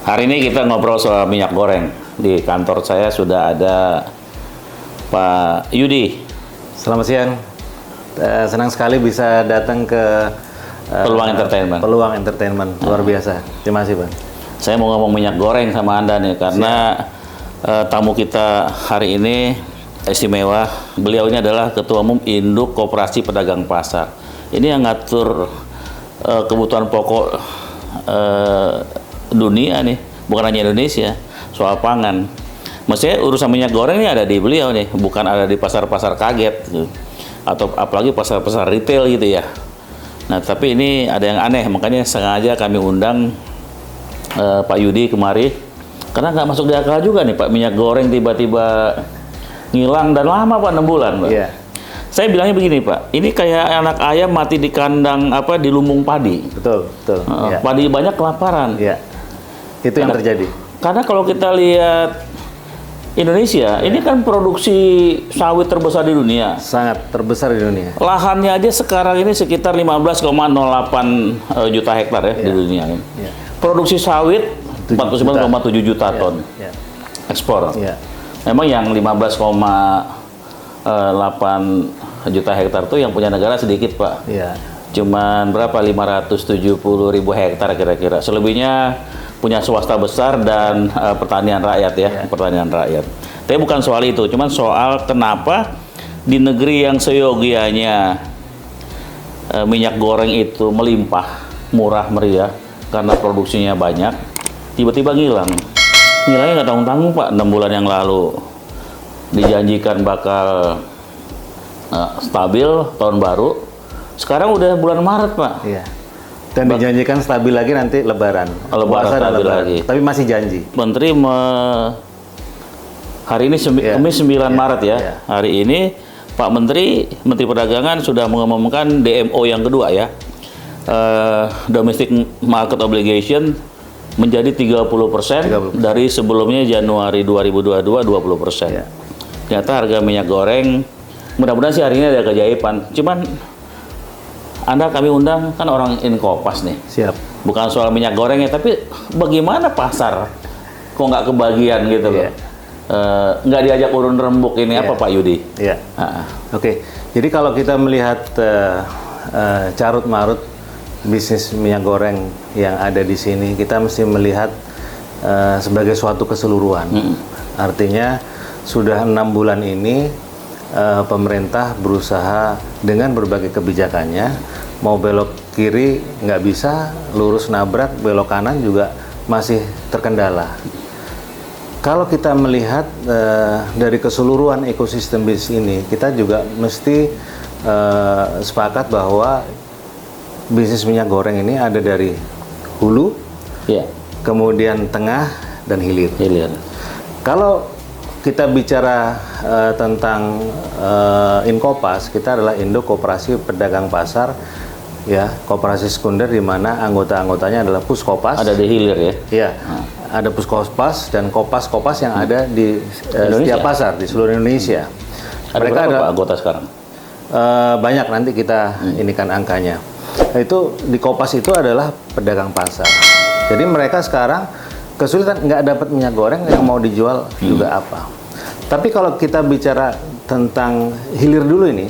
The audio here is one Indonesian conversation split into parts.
Hari ini kita ngobrol soal minyak goreng. Di kantor saya sudah ada Pak Yudi. Selamat siang. Senang sekali bisa datang ke Peluang Entertainment. Peluang Entertainment, luar biasa. Terima kasih, Bang. Saya mau ngomong minyak goreng sama Anda nih, karena tamu kita hari ini istimewa. Beliau ini adalah Ketua Umum Induk Koperasi Pedagang Pasar. Ini yang ngatur kebutuhan pokok dunia nih, bukan hanya Indonesia, soal pangan. Maksudnya urusan minyak goreng ini ada di beliau nih, bukan ada di pasar-pasar kaget gitu. Atau apalagi pasar-pasar retail gitu ya. Nah, tapi ini ada yang aneh, makanya sengaja kami undang Pak Yudi kemari, karena nggak masuk di akal juga nih Pak, minyak goreng tiba-tiba ngilang dan lama Pak, 6 bulan Pak. Iya. Saya bilangnya begini Pak, ini kayak anak ayam mati di kandang di lumbung padi. Betul, betul. Iya. Padi banyak kelaparan. Iya. Itu yang terjadi. Karena kalau kita lihat Indonesia, ini kan produksi sawit terbesar di dunia. Sangat terbesar di dunia. Lahannya aja sekarang ini sekitar 15,08 juta hektar ya di dunia. Iya. Produksi sawit 49,7 juta ton. Iya. Ekspor. Iya. Memang yang 15,8 juta hektar itu yang punya negara sedikit Pak. Iya. Cuman berapa? 570.000 hektar kira-kira. Selebihnya punya swasta besar dan pertanian rakyat ya, pertanian rakyat. Tapi bukan soal itu, cuman soal kenapa di negeri yang seyogianya minyak goreng itu melimpah, murah meriah karena produksinya banyak, tiba-tiba ngilang. Ngilangnya nggak tanggung-tanggung Pak, 6 bulan yang lalu dijanjikan bakal stabil tahun baru, sekarang udah bulan Maret Pak. Iya. Dan dijanjikan stabil lagi nanti Lebaran. Lebaran stabil lagi. Tapi masih janji. Menteri hari ini Kamis 9 Maret ya. Iya. Hari ini Pak Menteri Perdagangan sudah mengumumkan DMO yang kedua ya. Domestic Market Obligation menjadi 30% dari sebelumnya Januari 2022 20%. Iya. Ternyata harga minyak goreng, mudah-mudahan sih hari ini ada keajaiban. Cuman kami undang kan orang Inkopas nih. Siap. Bukan soal minyak gorengnya, tapi bagaimana pasar kok nggak kebagian gitu loh. Iya. Nggak diajak urun rembuk ini apa Pak Yudi? Iya. Oke. Jadi kalau kita melihat carut marut bisnis minyak goreng yang ada di sini, kita mesti melihat sebagai suatu keseluruhan. Artinya sudah 6 bulan ini pemerintah berusaha dengan berbagai kebijakannya, mau belok kiri nggak bisa, lurus nabrak, belok kanan juga masih terkendala. Kalau kita melihat dari keseluruhan ekosistem bisnis ini, kita juga mesti sepakat bahwa bisnis minyak goreng ini ada dari hulu, kemudian tengah, dan hilir. Kalau kita bicara tentang Inkopas, kita adalah Induk Koperasi Pedagang Pasar, ya, koperasi sekunder di mana anggota-anggotanya adalah Puskopas. Ada di hilir ya? Iya, ada Puskopas dan Kopas-Kopas yang ada di setiap pasar di seluruh Indonesia. Ada Mereka berapa ada Pak anggota sekarang? banyak, nanti kita inikan angkanya. Itu di Kopas itu adalah pedagang pasar. Jadi mereka sekarang kesulitan, nggak dapat minyak goreng, yang mau dijual juga apa. Tapi kalau kita bicara tentang hilir dulu ini,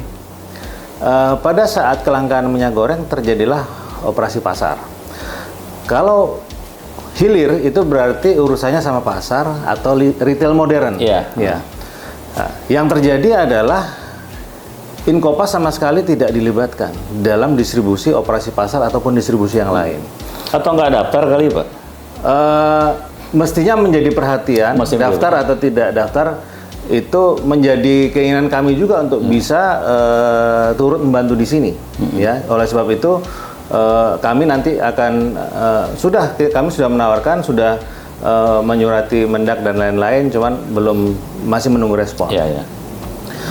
pada saat kelangkaan minyak goreng terjadilah operasi pasar. Kalau hilir itu berarti urusannya sama pasar atau retail modern. Iya. Ya. Nah, yang terjadi adalah Inkopas sama sekali tidak dilibatkan dalam distribusi operasi pasar ataupun distribusi yang lain. Atau nggak daftar kali Pak? Mestinya menjadi perhatian, daftar atau tidak daftar itu menjadi keinginan kami juga untuk bisa turut membantu di sini. Ya, oleh sebab itu kami nanti akan kami sudah menawarkan, sudah menyurati Mendak dan lain-lain, cuman masih menunggu respon. Iya.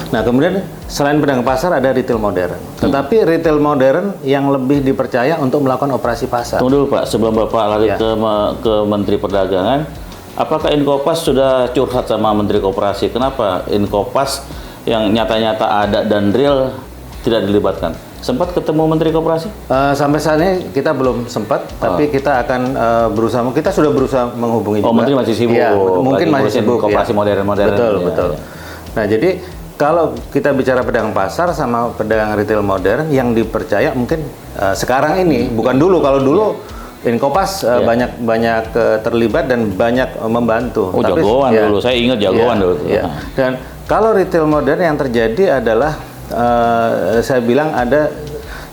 Nah, kemudian selain pedagang pasar ada retail modern. Tetapi retail modern yang lebih dipercaya untuk melakukan operasi pasar. Tunggu dulu Pak, sebelum Bapak lari ke Menteri Perdagangan, apakah Inkopas sudah curhat sama Menteri Koperasi? Kenapa Inkopas yang nyata-nyata ada dan real tidak dilibatkan? Sempat ketemu Menteri Koperasi? Sampai saat ini kita belum sempat, tapi kita akan berusaha. Kita sudah berusaha menghubungi juga. Menteri masih sibuk. Ya, mungkin masih sibuk. Koperasi modern-modern. Betul, ya, betul. Ya. Nah, jadi kalau kita bicara pedagang pasar sama pedagang retail modern yang dipercaya mungkin sekarang ini, bukan dulu. Kalau dulu Inkopas banyak terlibat dan banyak membantu. Oh, jagoan dulu. Saya ingat jagoan dulu. Ya. Dan kalau retail modern yang terjadi adalah saya bilang ada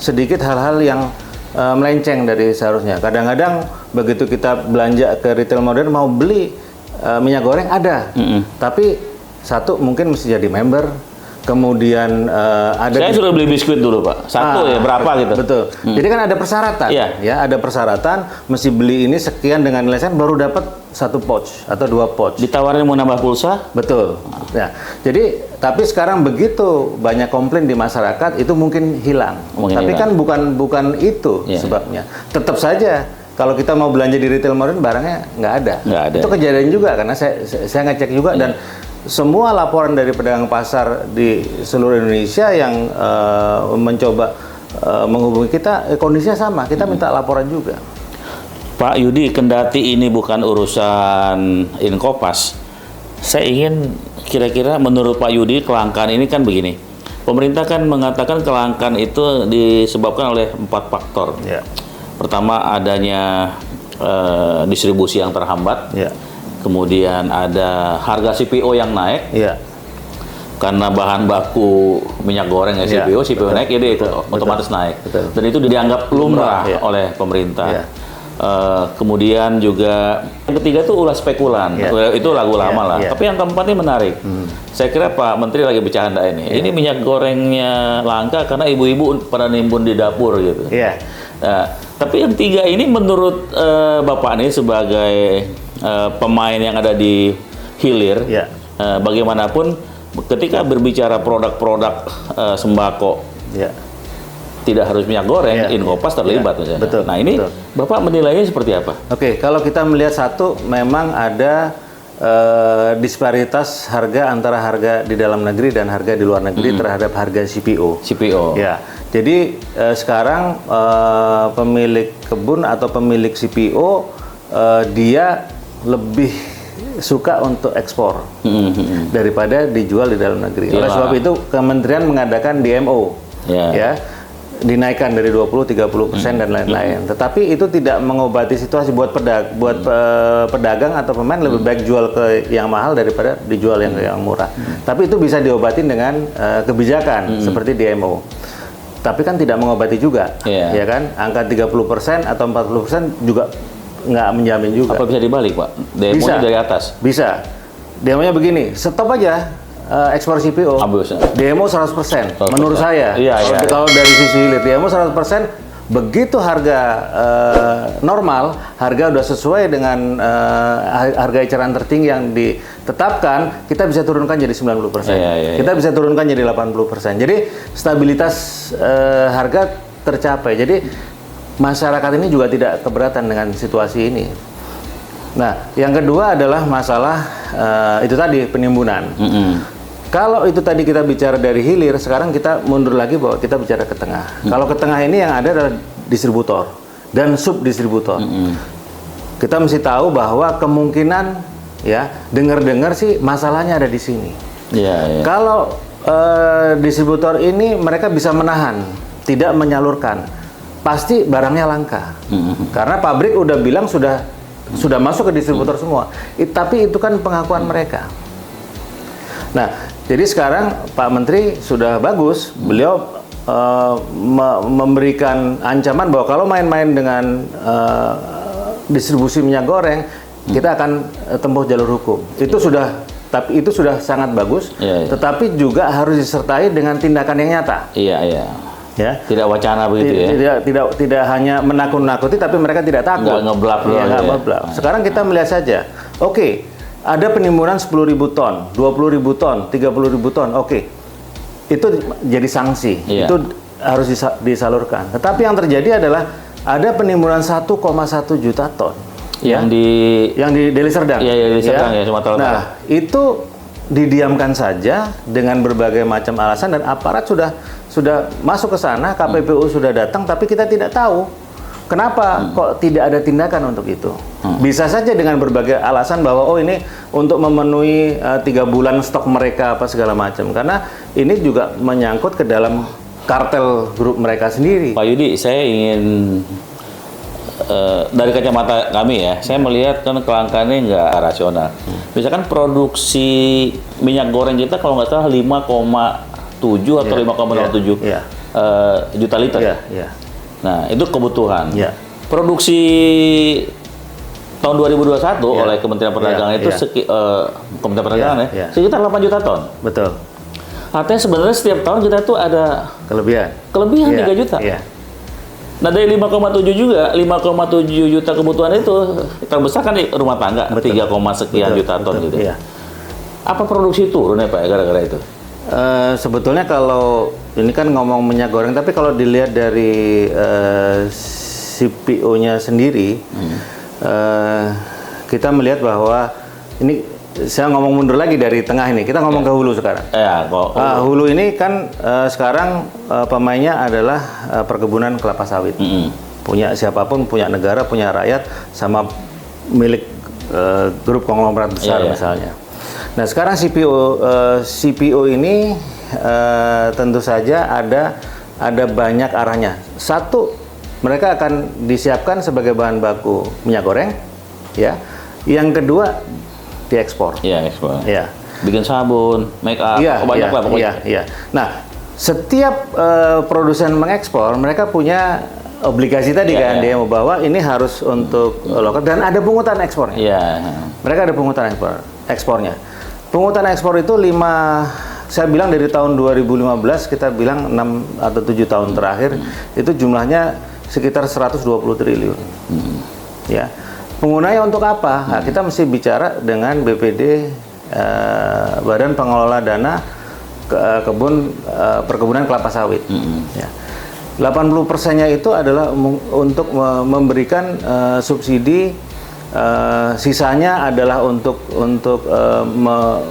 sedikit hal-hal yang melenceng dari seharusnya. Kadang-kadang begitu kita belanja ke retail modern mau beli minyak goreng ada, tapi satu mungkin mesti jadi member. Kemudian ada. Saya sudah beli biskuit dulu Pak. Satu ya berapa gitu. Betul. Jadi kan ada persyaratan. Ya ada persyaratan. Mesti beli ini sekian dengan nilai sekian baru dapat 1 pouch atau 2 pouch. Ditawarin mau nambah pulsa? Betul. Ya. Jadi tapi sekarang begitu banyak komplain di masyarakat itu mungkin hilang. Tapi kan bukan itu sebabnya. Tetap saja. Kalau kita mau belanja di retail modern barangnya nggak ada. Itu kejadian juga karena saya ngecek juga dan semua laporan dari pedagang pasar di seluruh Indonesia yang mencoba menghubungi kita, kondisinya sama. Kita minta laporan juga. Pak Yudi, kendati ini bukan urusan Inkopas, saya ingin kira-kira menurut Pak Yudi kelangkaan ini kan begini. Pemerintah kan mengatakan kelangkaan itu disebabkan oleh 4 faktor. Ya. Pertama adanya distribusi yang terhambat. Ya. Kemudian ada harga CPO yang naik, karena bahan baku minyak goreng CPO naik, jadi itu otomatis naik. Dan itu dianggap lumrah oleh pemerintah. Kemudian juga yang ketiga itu ulah spekulan, itu lagu lama lah. Tapi yang keempat ini menarik. Saya kira Pak Menteri lagi bercanda ini. Ini minyak gorengnya langka karena ibu-ibu pada nimbun di dapur gitu. Tapi yang tiga ini menurut Bapak ini sebagai pemain yang ada di hilir, bagaimanapun ketika berbicara produk-produk sembako, tidak harus minyak goreng, Inkopas terlibat misalnya. Betul, nah ini Bapak menilainya seperti apa? Oke, kalau kita melihat satu, memang ada disparitas harga antara harga di dalam negeri dan harga di luar negeri terhadap harga CPO. Ya, jadi sekarang pemilik kebun atau pemilik CPO dia lebih suka untuk ekspor daripada dijual di dalam negeri. Oleh sebab itu Kementerian mengadakan DMO, dinaikkan dari 20-30% dan lain-lain. Tetapi itu tidak mengobati situasi buat pedagang atau pemain lebih baik jual ke yang mahal daripada dijual yang murah. Tapi itu bisa diobatin dengan kebijakan seperti DMO. Tapi kan tidak mengobati juga, ya kan? Angka 30% atau 40% juga nggak menjamin juga. Apa bisa dibalik, Pak? Demo-nya dari atas? Bisa. Demo-nya begini, stop aja ekspor CPO. Demo 100%, menurut saya. Kalau dari sisi hilir, demo 100%, begitu harga normal, harga udah sesuai dengan harga eceran tertinggi yang ditetapkan, kita bisa turunkan jadi 90%. Kita bisa turunkan jadi 80%. Jadi stabilitas harga tercapai. Jadi masyarakat ini juga tidak keberatan dengan situasi ini. Nah, yang kedua adalah masalah itu tadi penimbunan. Kalau itu tadi kita bicara dari hilir, sekarang kita mundur lagi bahwa kita bicara ke tengah. Kalau ke tengah ini yang ada adalah distributor dan subdistributor. Kita mesti tahu bahwa kemungkinan dengar-dengar sih masalahnya ada di sini. Kalau distributor ini mereka bisa menahan, tidak menyalurkan, pasti barangnya langka. Karena pabrik udah bilang sudah masuk ke distributor semua. Tapi itu kan pengakuan mereka. Nah, jadi sekarang Pak Menteri sudah bagus, beliau memberikan ancaman bahwa kalau main-main dengan distribusi minyak goreng, kita akan tempuh jalur hukum. Tapi itu sudah sangat bagus, tetapi juga harus disertai dengan tindakan yang nyata. Tidak wacana begitu Tidak hanya menakut-nakuti, tapi mereka tidak takut. Nggak ngeblaf. Sekarang kita melihat saja. Oke. Ada penimbunan 10.000 ton, 20.000 ton, 30.000 ton. Oke. Itu jadi sanksi. Itu harus disalurkan. Tetapi yang terjadi adalah ada penimbunan 1,1 juta ton. Yang di Deli Serdang. Deli Serdang Sumatera Utara. Nah, itu didiamkan saja dengan berbagai macam alasan dan aparat sudah masuk ke sana, KPPU sudah datang, tapi kita tidak tahu kenapa kok tidak ada tindakan untuk itu. Bisa saja dengan berbagai alasan bahwa oh ini untuk memenuhi 3 bulan stok mereka apa segala macam, karena ini juga menyangkut ke dalam kartel grup mereka sendiri. Pak Yudi, saya ingin dari kacamata kami ya, saya melihat kan kelangkaannya nggak rasional. Misalkan produksi minyak goreng kita kalau nggak salah 5,7 atau 5,07 juta liter. Nah, itu kebutuhan. Produksi tahun 2021 oleh Kementerian Perdagangan itu Kementerian Perdagangan sekitar 8 juta ton. Betul. Artinya sebenarnya setiap tahun kita tuh ada kelebihan 3 juta. Nah, dari 5,7 juga, 5,7 juta kebutuhan itu terbesar kan di rumah tangga, 3, sekian juta ton gitu. Apa produksi turun ya Pak gara-gara itu? Sebetulnya kalau ini kan ngomong minyak goreng, tapi kalau dilihat dari CPO-nya sendiri, kita melihat bahwa ini saya ngomong mundur lagi dari tengah ini, kita ngomong ke hulu sekarang. Hulu ini kan sekarang pemainnya adalah perkebunan kelapa sawit. Punya siapapun, punya negara, punya rakyat, sama milik grup konglomerat besar misalnya. Nah sekarang CPO ini tentu saja ada banyak arahnya. Satu, mereka akan disiapkan sebagai bahan baku minyak goreng, ya. Yang kedua, diekspor. Ekspor. Bikin sabun, make up, banyak lah pokoknya. Nah, setiap produsen mengekspor, mereka punya obligasi tadi kan, dia mau bawa ini harus untuk lokal dan ada pungutan ekspornya. Mereka ada pungutan ekspornya. Pungutan ekspor itu saya bilang dari tahun 2015 kita bilang 6 atau 7 tahun terakhir itu jumlahnya sekitar 120 triliun. Ya. Penggunanya untuk apa? Nah, kita mesti bicara dengan BPD, Badan Pengelola Dana Perkebunan Kelapa Sawit. 80%-nya itu adalah untuk memberikan subsidi, sisanya adalah untuk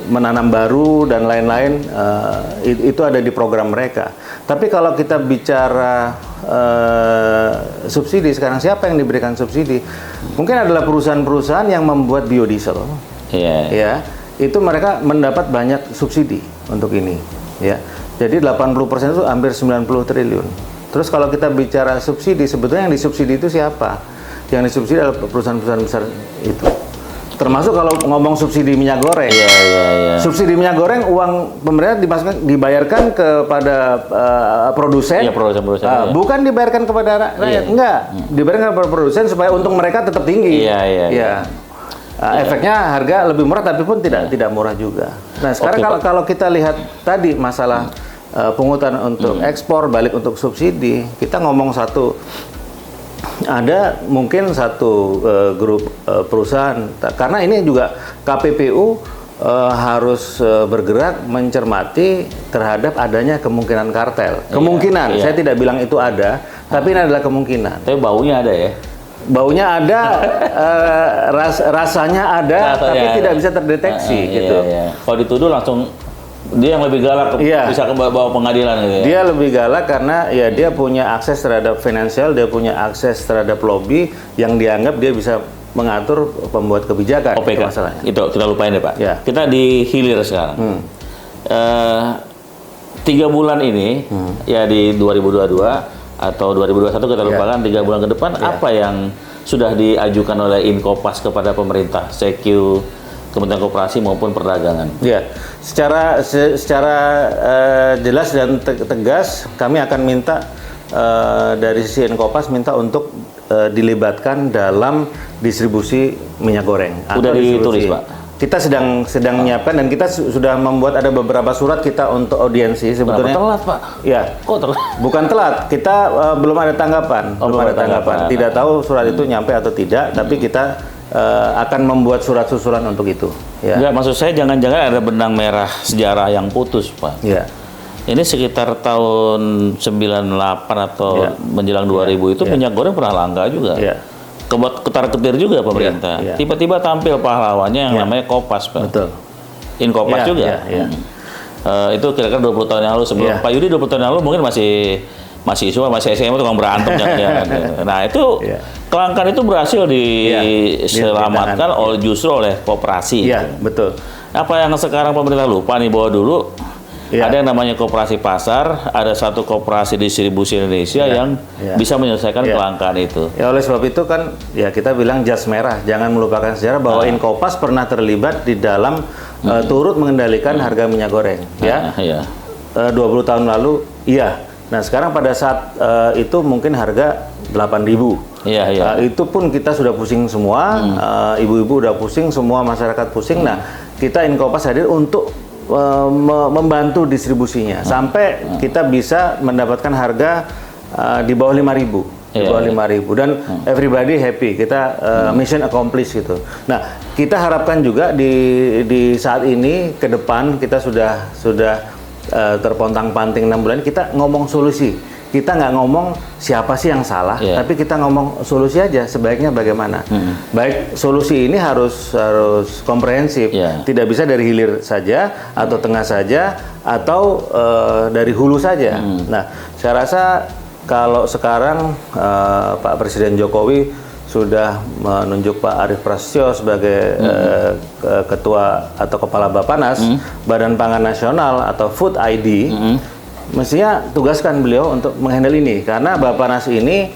menanam baru dan lain-lain. Itu ada di program mereka. Tapi kalau kita bicara subsidi sekarang, siapa yang diberikan subsidi? Mungkin adalah perusahaan-perusahaan yang membuat biodiesel. Itu mereka mendapat banyak subsidi untuk ini. Jadi 80% itu hampir 90 triliun. Terus kalau kita bicara subsidi, sebetulnya yang disubsidi itu siapa? Yang disubsidi adalah perusahaan-perusahaan besar itu. Termasuk kalau ngomong subsidi minyak goreng. Subsidi minyak goreng, uang pemerintah dibayarkan kepada produsen. Bukan dibayarkan kepada rakyat. Enggak, dibayarkan kepada produsen supaya untung mereka tetap tinggi. Efeknya harga lebih murah, tapi pun tidak murah juga. Nah, sekarang kalau kita lihat tadi masalah pungutan untuk ekspor, balik untuk subsidi, kita ngomong ada mungkin satu grup perusahaan, karena ini juga KPPU harus bergerak mencermati terhadap adanya kemungkinan kartel. Kemungkinan, saya tidak bilang itu ada, tapi ini adalah kemungkinan. Tapi baunya ada ya? Baunya ada, rasanya ada, tapi tidak bisa terdeteksi gitu. Kalau dituduh langsung dia yang lebih galak, bisa ke bawah pengadilan gitu ya? Dia lebih galak karena dia punya akses terhadap finansial, dia punya akses terhadap lobby yang dianggap dia bisa mengatur pembuat kebijakan. OPK, masalahnya. Itu kita lupain deh Pak. Kita di hilir sekarang. 3 bulan ini, ya di 2022 atau 2021 kita lupakan, 3 bulan ke depan, apa yang sudah diajukan oleh Inkopas kepada pemerintah, CQ, Kementerian Koperasi maupun Perdagangan? Secara jelas dan tegas kami akan minta dari sisi Inkopas minta untuk dilibatkan dalam distribusi minyak goreng. Udah ditulis Pak? Kita sedang menyiapkan dan kita sudah membuat ada beberapa surat kita untuk audiensi sebetulnya. Telat Pak? Kok telat? Bukan telat, kita belum ada tanggapan. Belum ada tanggapan. Tidak tahu surat itu nyampe atau tidak, tapi kita akan membuat surat susulan untuk itu. Enggak, maksud saya jangan-jangan ada benang merah sejarah yang putus, Pak. Ini sekitar tahun 98 atau menjelang 2000 itu minyak goreng pernah langka juga. Ketar-ketir juga pemerintah. Tiba-tiba tampil pahlawannya yang namanya Kopas, Pak. Inkopas Iya, juga. iya, iya. Itu kira-kira 20 tahun yang lalu sebelum Iya. Pak Yudi 20 tahun yang lalu mungkin masih isu masih SMA tukang berantem jangan-jangan. Nah itu Iya. Kelangkaan itu berhasil diselamatkan ditahan, justru oleh koperasi. Iya, betul. Apa yang sekarang pemerintah lupa nih, bahwa dulu Iya. ada yang namanya koperasi pasar, ada satu koperasi distribusi Indonesia yang bisa menyelesaikan kelangkaan itu. Ya, oleh sebab itu kan ya kita bilang jas merah, jangan melupakan sejarah bahwa Inkopas pernah terlibat di dalam turut mengendalikan harga minyak goreng. Ya, 20 tahun lalu, iya. Nah sekarang pada saat itu mungkin harga 8.000. Iya, iya. Itu pun kita sudah pusing semua, ibu-ibu udah pusing, semua masyarakat pusing. Nah, kita Inkopas hadir untuk membantu distribusinya sampai kita bisa mendapatkan harga di bawah 5.000, di bawah 5.000 dan everybody happy. Kita mission accomplished gitu. Nah, kita harapkan juga di saat ini ke depan kita sudah terpontang-panting 6 bulan, kita ngomong solusi. Kita nggak ngomong siapa sih yang salah, tapi kita ngomong solusi aja, sebaiknya bagaimana. Baik, solusi ini harus komprehensif, tidak bisa dari hilir saja, atau tengah saja, atau dari hulu saja. Nah, saya rasa kalau sekarang Pak Presiden Jokowi sudah menunjuk Pak Arief Prasetyo sebagai Ketua atau Kepala Bappenas, Badan Pangan Nasional atau Food ID, mestinya tugaskan beliau untuk menghandle ini, karena Bappenas ini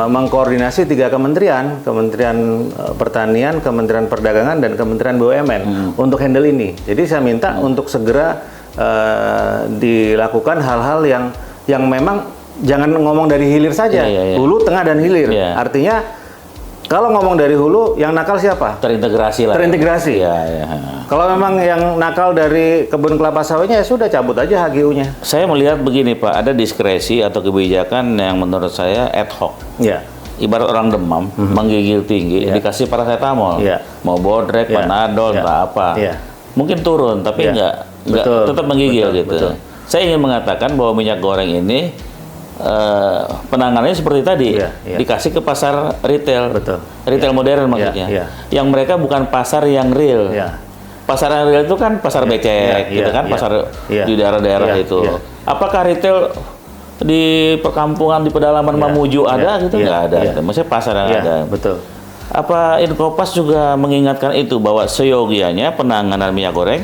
mengkoordinasi 3 kementerian, Kementerian Pertanian, Kementerian Perdagangan, dan Kementerian BUMN untuk handle ini. Jadi saya minta untuk segera dilakukan hal-hal yang memang jangan ngomong dari hilir saja, hulu, tengah, dan hilir. Artinya kalau ngomong dari hulu, yang nakal siapa? Terintegrasi lah. Terintegrasi. Kalau memang yang nakal dari kebun kelapa sawitnya, ya sudah cabut aja HGU-nya. Saya melihat begini Pak, ada diskresi atau kebijakan yang menurut saya ad hoc. Ibarat orang demam, menggigil tinggi, dikasih paracetamol, mau bodrek, panadol, entah apa. Mungkin turun, tapi nggak tetap menggigil gitu. Betul. Saya ingin mengatakan bahwa minyak goreng ini penanganannya seperti tadi, dikasih ke pasar retail, retail modern maksudnya, yang mereka bukan pasar yang real. Pasar yang real itu kan pasar becek, gitu kan, pasar di daerah-daerah itu. Apakah retail di perkampungan, di pedalaman Mamuju ada gitu? Nggak ada. Maksudnya pasar yang ada. Betul. Apa Inkopas juga mengingatkan itu, bahwa seyogianya penanganan minyak goreng,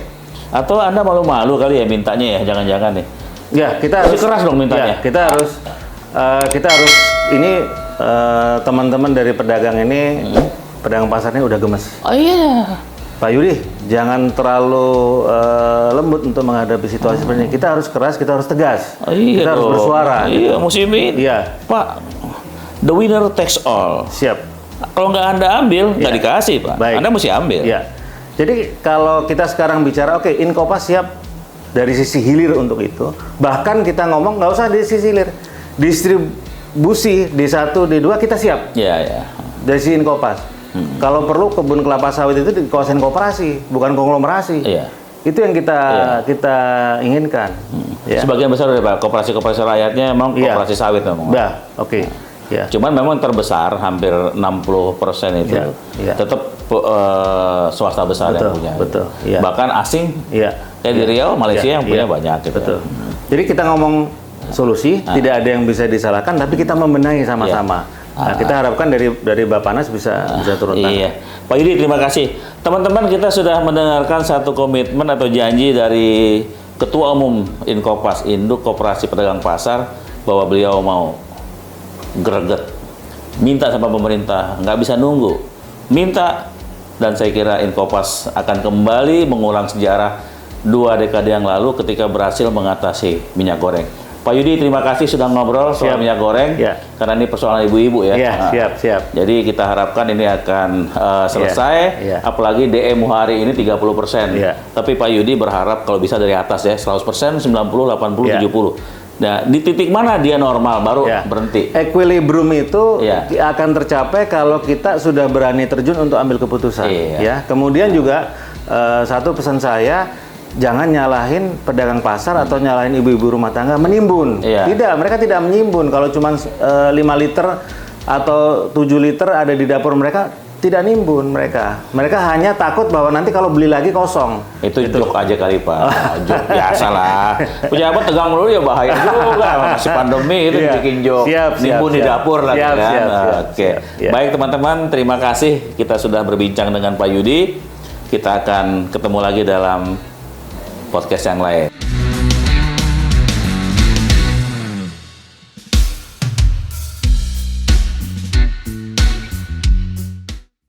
atau Anda malu-malu kali ya mintanya ya, jangan-jangan nih? Ya, kita harus keras dong mintanya. Kita harus ini teman-teman dari pedagang ini, pedagang pasarnya udah gemes. Oh iya. Pak Yudi, jangan terlalu lembut untuk menghadapi situasi seperti ini. Kita harus keras, kita harus tegas. Kita harus bersuara. Iya, musim ini. Pak, the winner takes all. Siap. Kalau nggak Anda ambil, nggak dikasih, Pak. Baik. Anda mesti ambil. Jadi kalau kita sekarang bicara, oke, Inkopas siap dari sisi hilir untuk itu. Bahkan kita ngomong nggak usah di sisi hilir, distribusi di 1, di 2 kita siap. Dari sisi Inkopas. Kalau perlu kebun kelapa sawit itu di kawasan koperasi, bukan konglomerasi. Itu yang kita inginkan. Sebagian besar dari koperasi-koperasi rakyatnya memang koperasi sawit memang. Cuman memang terbesar, hampir 60% itu tetap swasta besar yang punya. Bahkan asing, kayak di Riau, Malaysia yang punya banyak. Gitu. Jadi kita ngomong solusi, tidak ada yang bisa disalahkan, tapi kita membenahi sama-sama. Nah, kita harapkan dari Bappenas bisa turun tangan. Pak Yudi, terima kasih. Teman-teman, kita sudah mendengarkan satu komitmen atau janji dari Ketua Umum Inkopas, Induk Koperasi Pedagang Pasar, bahwa beliau mau greget, minta sama pemerintah, nggak bisa nunggu, minta. Dan saya kira Inkopas akan kembali mengulang sejarah 2 dekade yang lalu ketika berhasil mengatasi minyak goreng. Pak Yudi, terima kasih sudah ngobrol soal minyak goreng, karena ini persoalan ibu-ibu ya. Siap. Jadi kita harapkan ini akan selesai, apalagi DMU hari ini 30%. Tapi Pak Yudi berharap kalau bisa dari atas ya, 100%, 90, 80, 70. Nah, di titik mana dia normal baru berhenti? Equilibrium itu akan tercapai kalau kita sudah berani terjun untuk ambil keputusan. Kemudian juga satu pesan saya, jangan nyalahin pedagang pasar atau nyalahin ibu-ibu rumah tangga menimbun. Tidak, mereka tidak menimbun. Kalau cuma 5 liter atau 7 liter ada di dapur mereka, tidak nimbun mereka. Mereka hanya takut bahwa nanti kalau beli lagi kosong. Itu joke aja kali Pak. Joke biasa lah. Pejabat tegang mulu ya bahaya juga. Masih pandemi itu Iya. bikin joke. Nimbun di dapur lah kan. Oke. siap. Baik teman-teman, terima kasih kita sudah berbincang dengan Pak Yudi. Kita akan ketemu lagi dalam podcast yang lain.